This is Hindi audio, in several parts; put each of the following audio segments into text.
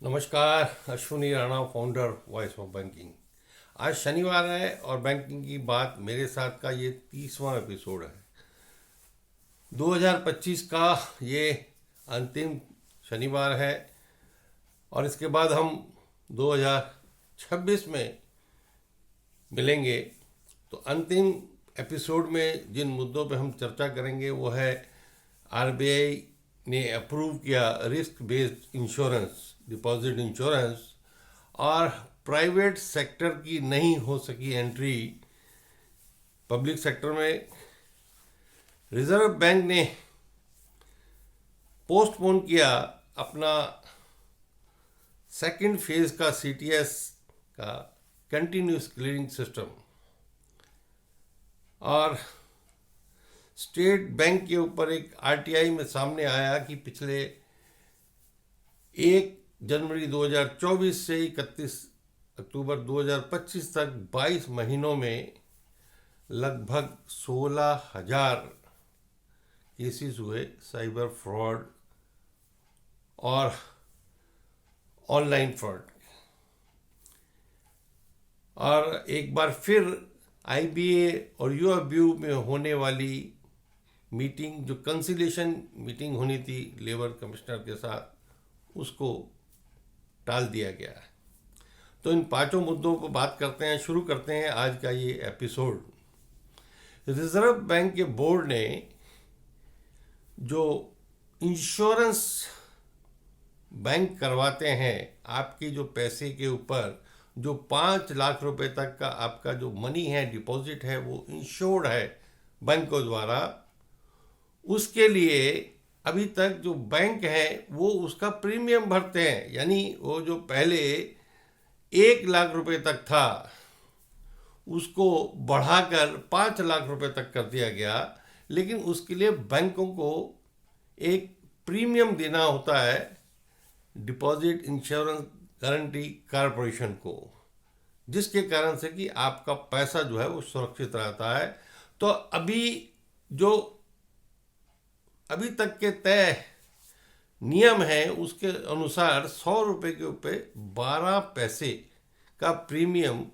नमस्कार। Ashwini Rana, founder voice of banking. आज शनिवार है और बैंकिंग की बात मेरे साथ का ये 30वां एपिसोड है। 2025 का ये अंतिम शनिवार है और इसके बाद हम 2026 में मिलेंगे। तो अंतिम एपिसोड में जिन मुद्दों पे हम चर्चा करेंगे वो है आरबीआई ने अप्रूव किया risk based insurance, deposit insurance, और प्राइवेट सेक्टर की नहीं हो सकी एंट्री पब्लिक सेक्टर में। रिजर्व बैंक ने पोस्टपोन किया अपना सेकंड फेज का सीटीएस का कंटिन्यूस क्लियरिंग सिस्टम, और स्टेट बैंक के ऊपर एक आरटीआई में सामने आया कि पिछले 1 जनवरी 2024 से 31 अक्टूबर 2025 तक 22 महीनों में लगभग 16,000 केसेस हुए साइबर फ्रॉड और ऑनलाइन फ्रॉड। और एक बार फिर आईबीए और यूएफबीयू में होने वाली मीटिंग, जो कंसिलिएशन मीटिंग होनी थी लेबर कमिश्नर के साथ, उसको टाल दिया गया है। तो इन पांचों मुद्दों पर बात करते हैं, शुरू करते हैं आज का ये एपिसोड। रिजर्व बैंक के बोर्ड ने जो इंश्योरेंस बैंक करवाते हैं, आपके जो पैसे के ऊपर जो 5 लाख रुपए तक का आपका जो मनी है, डिपॉजिट है, वो इंश्योर्ड है बैंकों द्वारा, उसके लिए अभी तक जो बैंक है वो उसका प्रीमियम भरते हैं। यानी वो जो पहले 1 लाख रुपए तक था उसको बढ़ाकर 5 लाख रुपए तक कर दिया गया, लेकिन उसके लिए बैंकों को एक प्रीमियम देना होता है डिपॉजिट इंश्योरेंस गारंटी कॉरपोरेशन को, जिसके कारण से कि आपका पैसा जो है वो सुरक्षित रहता है। तो अभी तक के तय नियम है उसके अनुसार 100 रुपये के ऊपर 12 पैसे का प्रीमियम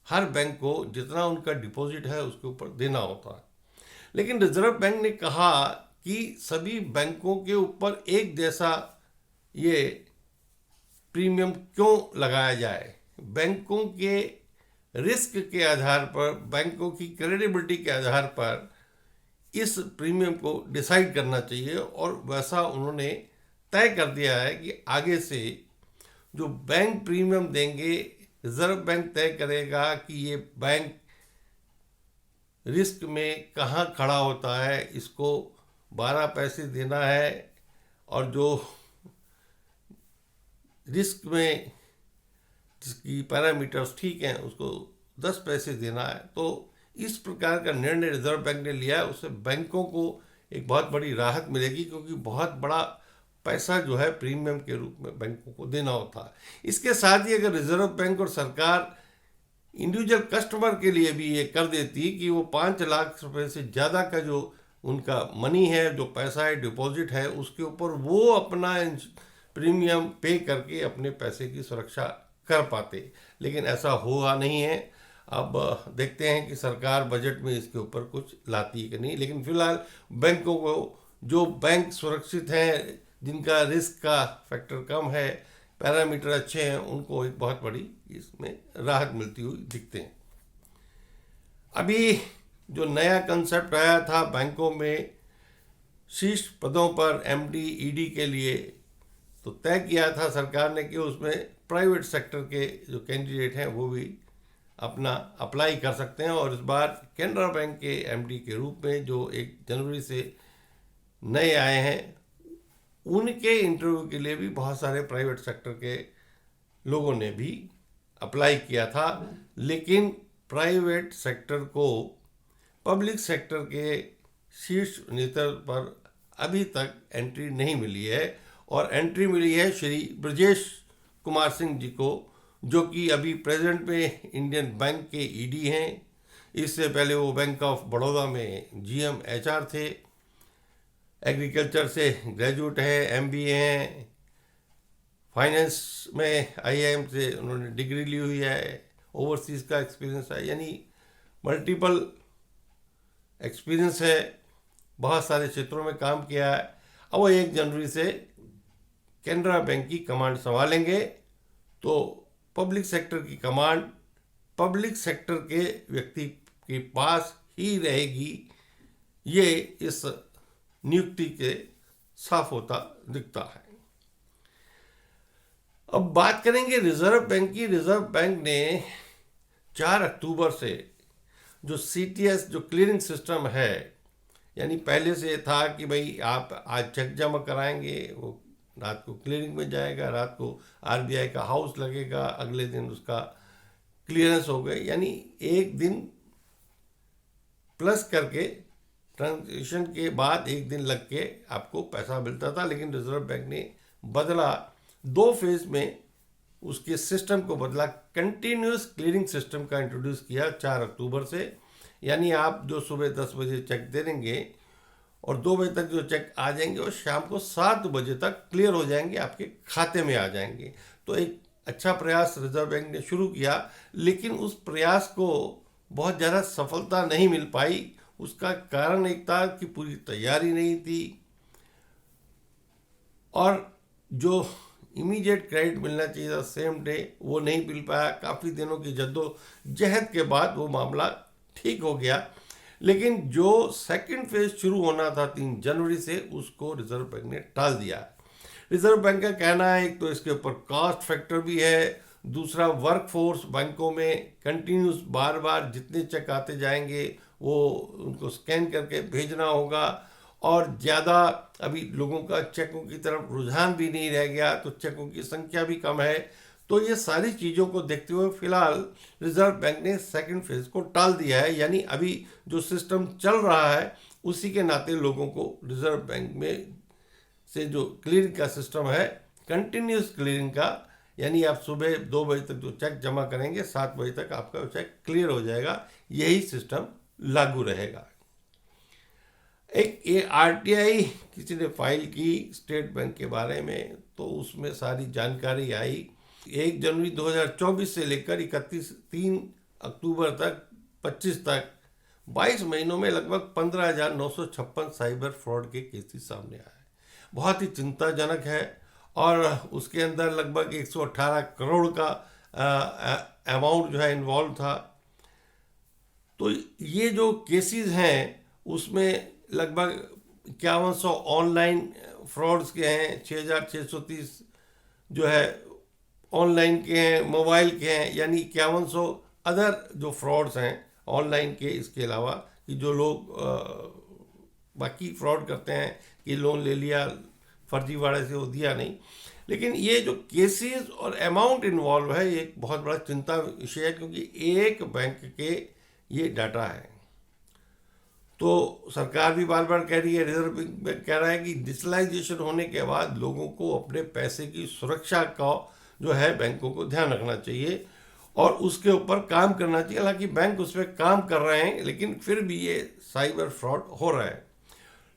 हर बैंक को, जितना उनका डिपॉजिट है उसके ऊपर देना होता है। लेकिन रिजर्व बैंक ने कहा कि सभी बैंकों के ऊपर एक जैसा ये प्रीमियम क्यों लगाया जाए। बैंकों के रिस्क के आधार पर, बैंकों की क्रेडिबिलिटी के आधार पर इस प्रीमियम को डिसाइड करना चाहिए, और वैसा उन्होंने तय कर दिया है कि आगे से जो बैंक प्रीमियम देंगे, रिजर्व बैंक तय करेगा कि ये बैंक रिस्क में कहाँ खड़ा होता है, इसको 12 पैसे देना है, और जो रिस्क में जिसकी पैरामीटर्स ठीक हैं उसको 10 पैसे देना है। तो इस प्रकार का निर्णय रिजर्व बैंक ने लिया है। उससे बैंकों को एक बहुत बड़ी राहत मिलेगी, क्योंकि बहुत बड़ा पैसा जो है प्रीमियम के रूप में बैंकों को देना होता है। इसके साथ ही अगर रिजर्व बैंक और सरकार इंडिविजुअल कस्टमर के लिए भी ये कर देती कि वो 5 लाख रुपए से ज़्यादा का जो उनका मनी है, जो पैसा है, डिपॉजिट है, उसके ऊपर वो अपना प्रीमियम पे करके अपने पैसे की सुरक्षा कर पाते, लेकिन ऐसा हुआ नहीं है। अब देखते हैं कि सरकार बजट में इसके ऊपर कुछ लाती है कि नहीं। लेकिन फिलहाल बैंकों को, जो बैंक सुरक्षित हैं, जिनका रिस्क का फैक्टर कम है, पैरामीटर अच्छे हैं, उनको एक बहुत बड़ी इसमें राहत मिलती हुई दिखते हैं। अभी जो नया कंसेप्ट आया था बैंकों में शीर्ष पदों पर एमडी ईडी के लिए, तो तय किया था सरकार ने कि उसमें प्राइवेट सेक्टर के जो कैंडिडेट हैं वो भी अपना अप्लाई कर सकते हैं। और इस बार कैनरा बैंक के एमडी के रूप में जो 1 जनवरी से नए आए हैं, उनके इंटरव्यू के लिए भी बहुत सारे प्राइवेट सेक्टर के लोगों ने भी अप्लाई किया था। लेकिन प्राइवेट सेक्टर को पब्लिक सेक्टर के शीर्ष नेतृत्व पर अभी तक एंट्री नहीं मिली है, और एंट्री मिली है श्री ब्रजेश कुमार सिंह जी को, जो कि अभी प्रेजेंट में इंडियन बैंक के ईडी हैं। इससे पहले वो बैंक ऑफ बड़ौदा में जीएम एचआर थे। एग्रीकल्चर से ग्रेजुएट हैं, एमबीए हैं, फाइनेंस में आईआईएम से उन्होंने डिग्री ली हुई है, ओवरसीज़ का एक्सपीरियंस है, यानी मल्टीपल एक्सपीरियंस है, बहुत सारे क्षेत्रों में काम किया है। अब वो 1 जनवरी से कैनरा बैंक की कमांड संभालेंगे, तो पब्लिक सेक्टर की कमांड पब्लिक सेक्टर के व्यक्ति के पास ही रहेगी। ये इस नियुक्ति के साफ होता दिखता है। अब बात करेंगे रिजर्व बैंक की। रिजर्व बैंक ने 4 अक्टूबर से जो सीटीएस जो क्लियरिंग सिस्टम है, यानी पहले से था कि भाई आप आज चेक जमा कराएंगे, वो रात को क्लियरिंग में जाएगा, रात को आरबीआई का हाउस लगेगा, अगले दिन उसका क्लियरेंस हो गए, यानी एक दिन प्लस करके ट्रांजेक्शन के बाद एक दिन लग के आपको पैसा मिलता था। लेकिन रिजर्व बैंक ने बदला, 2 फेज में उसके सिस्टम को बदला, कंटिन्यूस क्लियरिंग सिस्टम का इंट्रोड्यूस किया 4 अक्टूबर से। यानी आप जो सुबह 10 बजे चेक दे देंगे और 2 बजे तक जो चेक आ जाएंगे वो शाम को 7 बजे तक क्लियर हो जाएंगे, आपके खाते में आ जाएंगे। तो एक अच्छा प्रयास रिजर्व बैंक ने शुरू किया, लेकिन उस प्रयास को बहुत ज़्यादा सफलता नहीं मिल पाई। उसका कारण एक था कि पूरी तैयारी नहीं थी, और जो इमीडिएट क्रेडिट मिलना चाहिए था सेम डे, वो नहीं मिल पाया। काफ़ी दिनों की जद्दोजहद के बाद वो मामला ठीक हो गया। लेकिन जो सेकंड फेज शुरू होना था 3 जनवरी से, उसको रिजर्व बैंक ने टाल दिया। रिजर्व बैंक का कहना है, एक तो इसके ऊपर कॉस्ट फैक्टर भी है, दूसरा वर्क फोर्स बैंकों में कंटिन्यूस बार बार जितने चेक आते जाएंगे वो उनको स्कैन करके भेजना होगा, और ज़्यादा अभी लोगों का चेकों की तरफ रुझान भी नहीं रह गया, तो चेकों की संख्या भी कम है। तो ये सारी चीज़ों को देखते हुए फिलहाल रिजर्व बैंक ने सेकंड फेज को टाल दिया है। यानी अभी जो सिस्टम चल रहा है उसी के नाते लोगों को रिजर्व बैंक में से जो क्लियरिंग का सिस्टम है, कंटिन्यूस क्लियरिंग का, यानी आप सुबह 2 बजे तक जो चेक जमा करेंगे 7 बजे तक आपका चेक क्लियर हो जाएगा, यही सिस्टम लागू रहेगा। एक आरटीआई किसी ने फाइल की स्टेट बैंक के बारे में, तो उसमें सारी जानकारी आई। 1 जनवरी 2024 से लेकर 3 अक्टूबर तक 25 तक 22 महीनों में लगभग 15,956 साइबर फ्रॉड के केसेस सामने आए। बहुत ही चिंताजनक है, और उसके अंदर लगभग 118 करोड़ का अमाउंट जो है इन्वॉल्व था। तो ये जो केसेस हैं उसमें लगभग 5100 ऑनलाइन फ्रॉड्स के हैं, 6630 जो है ऑनलाइन के हैं, मोबाइल के हैं, यानी 5100 अदर जो फ्रॉड्स हैं ऑनलाइन के। इसके अलावा कि जो लोग बाकी फ्रॉड करते हैं कि लोन ले लिया फर्जीवाड़े से, वो दिया नहीं। लेकिन ये जो केसेस और अमाउंट इन्वॉल्व है, ये एक बहुत बड़ा चिंता विषय है, क्योंकि एक बैंक के ये डाटा है। तो सरकार भी बार बार कह रही है, रिजर्व बैंक कह रहा है कि डिजिटलाइजेशन होने के बाद लोगों को अपने पैसे की सुरक्षा का जो है बैंकों को ध्यान रखना चाहिए और उसके ऊपर काम करना चाहिए। हालांकि बैंक उस पर काम कर रहे हैं, लेकिन फिर भी ये साइबर फ्रॉड हो रहा है।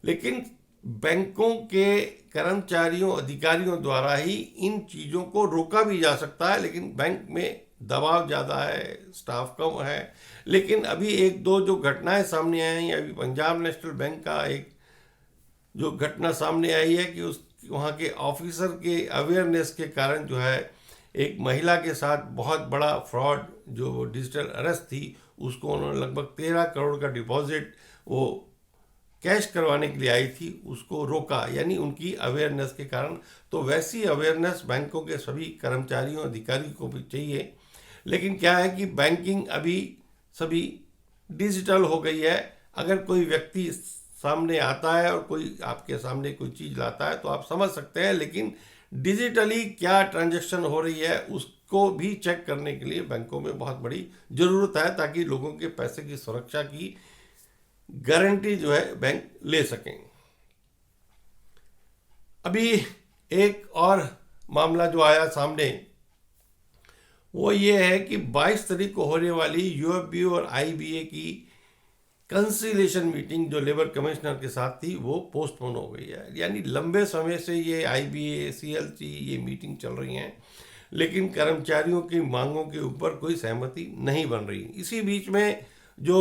लेकिन बैंकों के कर्मचारियों अधिकारियों द्वारा ही इन चीज़ों को रोका भी जा सकता है, लेकिन बैंक में दबाव ज़्यादा है, स्टाफ कम है। लेकिन अभी 1-2 जो घटनाएं सामने आई हैं, अभी पंजाब नेशनल बैंक का एक जो घटना सामने आई है कि उस वहाँ के ऑफिसर के अवेयरनेस के कारण जो है एक महिला के साथ बहुत बड़ा फ्रॉड, जो डिजिटल अरेस्ट थी, उसको उन्होंने लगभग 13 करोड़ का डिपॉजिट वो कैश करवाने के लिए आई थी, उसको रोका, यानी उनकी अवेयरनेस के कारण। तो वैसी अवेयरनेस बैंकों के सभी कर्मचारियों अधिकारियों को भी चाहिए। लेकिन क्या है कि बैंकिंग अभी सभी डिजिटल हो गई है। अगर कोई व्यक्ति सामने आता है और कोई आपके सामने कोई चीज़ लाता है तो आप समझ सकते हैं, लेकिन डिजिटली क्या ट्रांजैक्शन हो रही है उसको भी चेक करने के लिए बैंकों में बहुत बड़ी ज़रूरत है, ताकि लोगों के पैसे की सुरक्षा की गारंटी जो है बैंक ले सकें। अभी एक और मामला जो आया सामने वो ये है कि 22 तारीख को होने वाली यूएफबीओ और आईबीए की कंसिलेशन मीटिंग जो लेबर कमिश्नर के साथ थी वो पोस्टपोन हो गई है। यानी लंबे समय से ये IBA, CLC ये मीटिंग चल रही हैं, लेकिन कर्मचारियों की मांगों के ऊपर कोई सहमति नहीं बन रही। इसी बीच में जो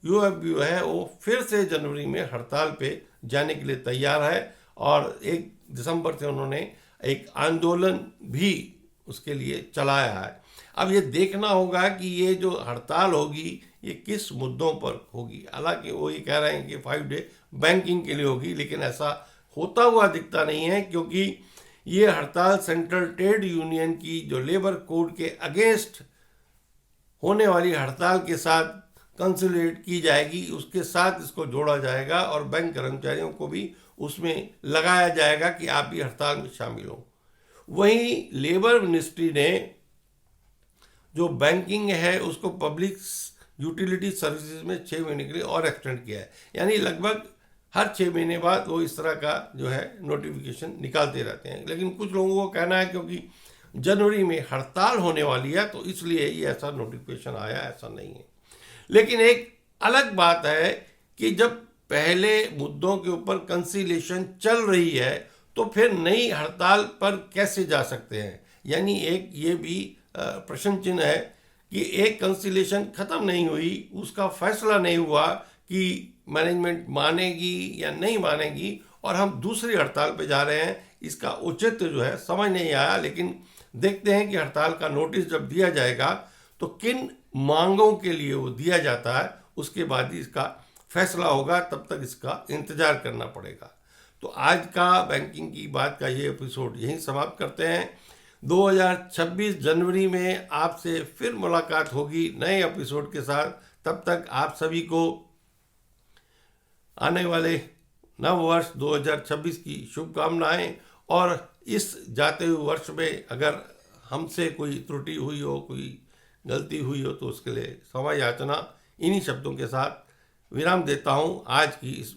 UFBU है वो फिर से जनवरी में हड़ताल पे जाने के लिए तैयार है और 1 दिसंबर से उन्होंने एक आंदोलन भी उसके लिए चलाया है। अब ये देखना होगा कि ये जो हड़ताल होगी ये किस मुद्दों पर होगी। हालांकि वो ये कह रहे हैं कि 5 डे बैंकिंग के लिए होगी, लेकिन ऐसा होता हुआ दिखता नहीं है, क्योंकि ये हड़ताल सेंट्रल ट्रेड यूनियन की जो लेबर कोड के अगेंस्ट होने वाली हड़ताल के साथ कंसोलिडेट की जाएगी, उसके साथ इसको जोड़ा जाएगा और बैंक कर्मचारियों को भी उसमें लगाया जाएगा कि आप भी हड़ताल में शामिल हो। वहीं लेबर मिनिस्ट्री ने जो बैंकिंग है उसको पब्लिक यूटिलिटी सर्विसेज में 6 महीने के लिए और एक्सटेंड किया है। यानी लगभग हर 6 महीने बाद वो इस तरह का जो है नोटिफिकेशन निकालते रहते हैं। लेकिन कुछ लोगों को कहना है क्योंकि जनवरी में हड़ताल होने वाली है तो इसलिए ये ऐसा नोटिफिकेशन आया, ऐसा नहीं है। लेकिन एक अलग बात है कि जब पहले मुद्दों के ऊपर कंसिलेशन चल रही है तो फिर नई हड़ताल पर कैसे जा सकते हैं। यानी एक ये भी प्रश्न चिन्ह है कि एक कंसिलेशन खत्म नहीं हुई, उसका फैसला नहीं हुआ कि मैनेजमेंट मानेगी या नहीं मानेगी और हम दूसरी हड़ताल पे जा रहे हैं। इसका औचित्य जो है समझ नहीं आया। लेकिन देखते हैं कि हड़ताल का नोटिस जब दिया जाएगा तो किन मांगों के लिए वो दिया जाता है, उसके बाद ही इसका फैसला होगा। तब तक इसका इंतजार करना पड़ेगा। तो आज का बैंकिंग की बात का ये एपिसोड यहीं समाप्त करते हैं। 2026 जनवरी में आपसे फिर मुलाकात होगी नए एपिसोड के साथ। तब तक आप सभी को आने वाले नव वर्ष 2026 की शुभकामनाएं। और इस जाते हुए वर्ष में अगर हमसे कोई त्रुटि हुई हो, कोई गलती हुई हो, तो उसके लिए क्षमा याचना इन्हीं शब्दों के साथ विराम देता हूं आज की इस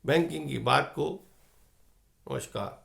बैंकिंग की बात को। नमस्कार।